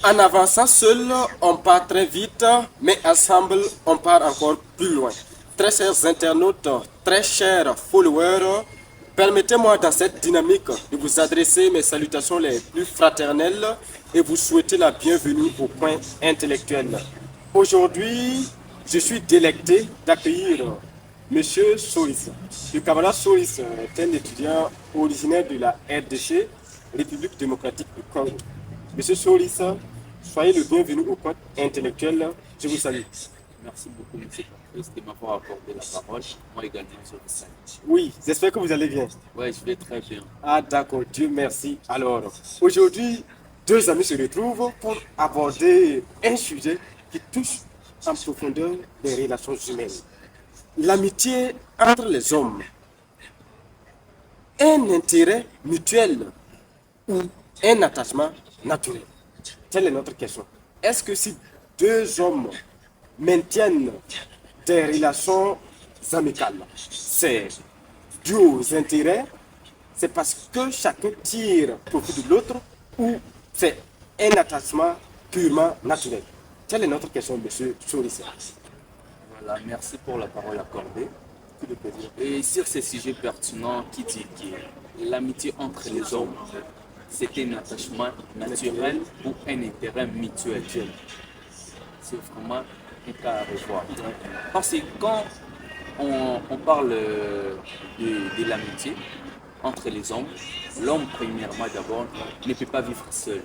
En avançant seul, on part très vite, mais ensemble, on part encore plus loin. Très chers internautes, très chers followers, permettez-moi dans cette dynamique de vous adresser mes salutations les plus fraternelles et vous souhaiter la bienvenue au point intellectuel. Aujourd'hui, je suis délecté d'accueillir Monsieur Soris. Le camarade Soris est un étudiant originaire de la RDC, République démocratique du Congo. Monsieur Soris, soyez le bienvenu au point intellectuel. Je vous salue. Merci beaucoup, M. Patrice, de m'avoir accordé la parole. Moi également, je vous salue. Oui, j'espère que vous allez bien. Ouais, je vais très bien. Ah d'accord, Dieu merci. Alors, aujourd'hui, deux amis se retrouvent pour aborder un sujet qui touche en profondeur les relations humaines. L'amitié entre les hommes. Un intérêt mutuel ou un attachement naturel? Telle est notre question. Est-ce que si deux hommes maintiennent des relations amicales, c'est dû aux intérêts, c'est parce que chacun tire profit de l'autre ou c'est un attachement purement naturel? Telle est notre question, monsieur Sourissa. Voilà, merci pour la parole accordée. Et sur ce sujet pertinent qui dit que l'amitié entre les hommes, c'est un attachement naturel ou un intérêt mutuel. C'est vraiment un cas à revoir. Parce que quand on parle de l'amitié entre les hommes, l'homme, premièrement d'abord, ne peut pas vivre seul.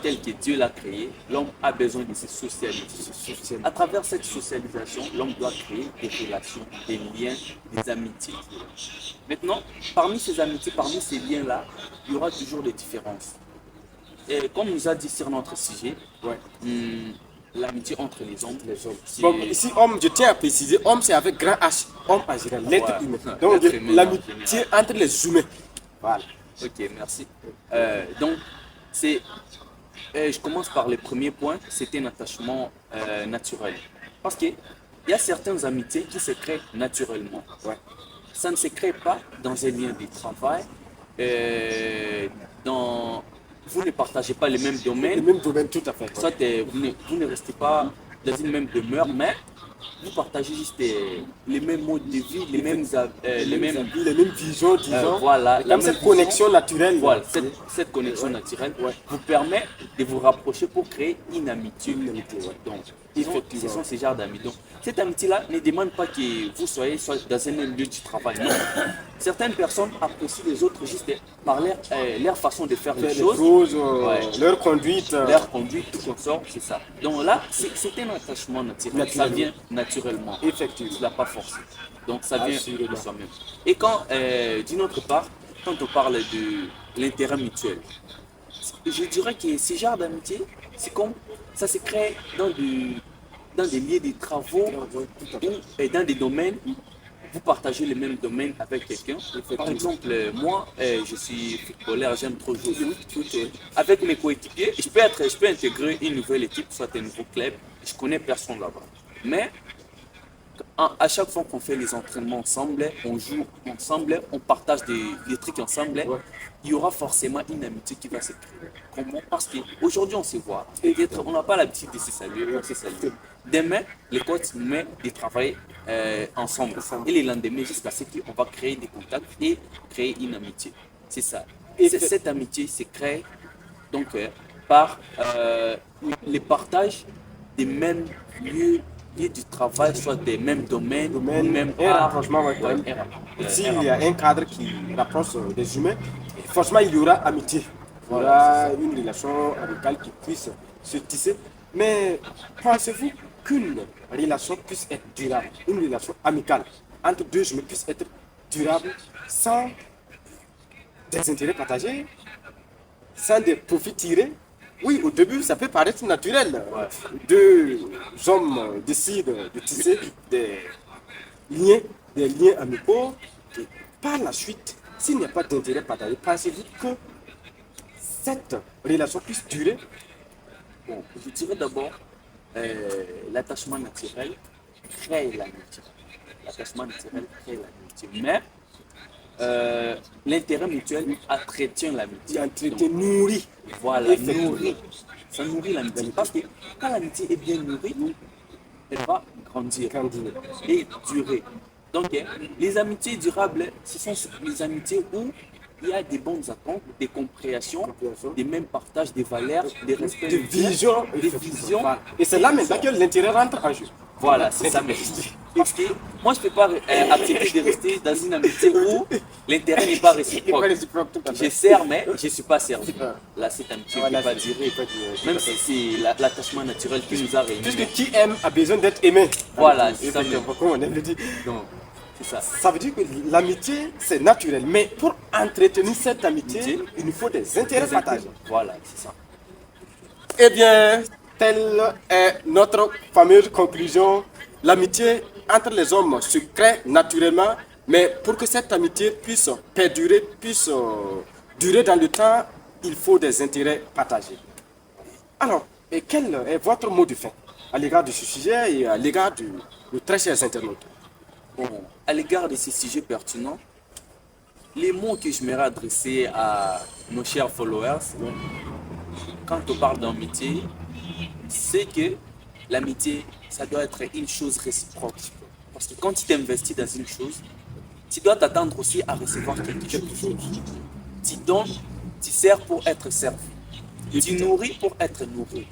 Tel que Dieu l'a créé, l'homme a besoin de se socialiser. À travers cette socialisation, l'homme doit créer des relations, des liens, des amitiés. Maintenant, parmi ces amitiés, parmi ces liens-là, il y aura toujours des différences. Et comme nous a dit sur notre sujet, l'amitié entre les hommes. Bon, ici, homme, je tiens à préciser, homme, c'est avec grand H, homme en général, l'être humain. Donc, l'amitié entre les humains. Voilà. Ok, merci. Donc, je commence par le premier point, c'est un attachement naturel. Parce qu'il y a certaines amitiés qui se créent naturellement. Ça ne se crée pas dans un lien de travail, vous ne partagez pas les mêmes domaines. Les mêmes domaines, tout à fait. Soit vous ne restez pas dans une même demeure, mais vous partagez juste les mêmes modes de vie, les mêmes visions, disons. Voilà, comme cette connexion naturelle. Voilà, cette connexion naturelle vous permet de vous rapprocher pour créer une amitié. Donc, ce sont ces genres d'amis. Donc, cette amitié-là ne demande pas que vous soyez dans un même lieu du travail. Non. Certaines personnes apprécient les autres juste par leur façon de faire les choses. Leur conduite. Leur conduite, tout consort, c'est ça. Donc là, c'est un attachement naturel. Ça vient naturellement. Effectivement. Tu ne l'as pas forcé. Donc ça vient de soi-même. Et quand, d'une autre part, quand on parle de l'intérêt mutuel, je dirais que ce genre d'amitié, c'est comme ça se crée dans des lieux de travaux ou dans des domaines. Vous partagez les mêmes domaines avec quelqu'un. Par exemple, moi, je suis footballeur, j'aime trop jouer au foot. Avec mes coéquipiers, je peux intégrer une nouvelle équipe, soit un nouveau club. Je connais personne là-bas. Mais à chaque fois qu'on fait les entraînements ensemble, on joue ensemble, on partage des trucs ensemble, il y aura forcément une amitié qui va se créer. Comment? Parce qu'aujourd'hui on se voit, peut-être on n'a pas l'habitude de se saluer, on se salue. Demain, les coachs nous mettent de travailler ensemble. Et les lendemains, jusqu'à ce qu'on va créer des contacts et créer une amitié. C'est ça. Et cette amitié se crée donc par le partage des mêmes lieux du travail, soit des mêmes domaines, même arrangement. S'il y a un cadre qui rapproche des humains, franchement, il y aura amitié. Il y aura une relation amicale qui puisse se tisser. Mais pensez-vous qu'une relation puisse être durable, une relation amicale entre deux humains puisse être durable sans des intérêts partagés, sans des profits tirés? Oui, au début, ça peut paraître naturel. Deux hommes décident de tisser des liens amicaux. Et par la suite, s'il n'y a pas d'intérêt partagé, pensez-vous que cette relation puisse durer? Bon, je dirais d'abord, l'attachement naturel crée l'amitié. L'attachement naturel crée l'amitié. Mais l'intérêt mutuel entretient l'amitié. Entretien nourri. Voilà, Effectivement. nourrit. Ça nourrit l'amitié. Parce que quand l'amitié est bien nourrie, elle va grandir Candidat. et durer. Donc, les amitiés durables, ce sont les amitiés où il y a des bonnes attentes, des compréhensions, des mêmes partages, des valeurs, des respects, De vision. des visions. Voilà. Et c'est là maintenant que l'intérêt rentre en jeu. Voilà, c'est ça. Mais parce que moi, je ne peux pas accepter de rester dans une amitié où l'intérêt n'est pas réciproque. Je sers, mais je ne suis pas servi. Là, cette amitié ne peut pas durer. Même si c'est l'attachement naturel qui nous a réunis. Puisque qui aime a besoin d'être aimé. Voilà, c'est ça. Effectivement, comme on aime le dire. Donc, c'est ça. Ça veut dire que l'amitié, c'est naturel. Mais pour entretenir cette amitié, il nous faut des intérêts partagés. Voilà, c'est ça. Eh bien, telle est notre fameuse conclusion. L'amitié entre les hommes se crée naturellement, mais pour que cette amitié puisse perdurer, puisse durer dans le temps, il faut des intérêts partagés. Alors, et quel est votre mot de fin à l'égard de ce sujet et à l'égard de très chers internautes? Bon, à l'égard de ces sujets pertinents, les mots que je m'aimerais adresser à nos chers followers, quand on parle d'amitié, c'est que l'amitié, ça doit être une chose réciproque. Parce que quand tu t'investis dans une chose, tu dois t'attendre aussi à recevoir quelque chose. Tu donnes, tu sers pour être servi. Tu nourris pour être nourri.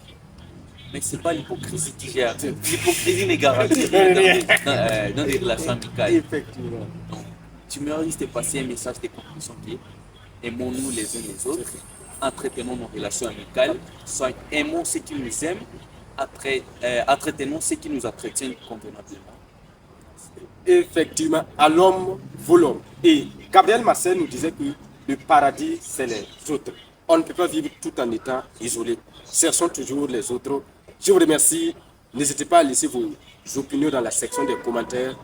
Mais ce n'est pas l'hypocrisie qui gère. L'hypocrisie n'est garantie dans des relations amicales. Effectivement. Donc, tu me risques de passer un message de conclusion qui est aimons-nous les uns les autres, entretenons nos relations amicales, aimons ceux qui nous aiment, entretenons ceux qui nous entretiennent convenablement. Effectivement, à l'homme vaut l'homme. Et Gabriel Marcel nous disait que le paradis, c'est les autres. On ne peut pas vivre tout en étant isolé. Cherchons toujours les autres. Je vous remercie. N'hésitez pas à laisser vos opinions dans la section des commentaires.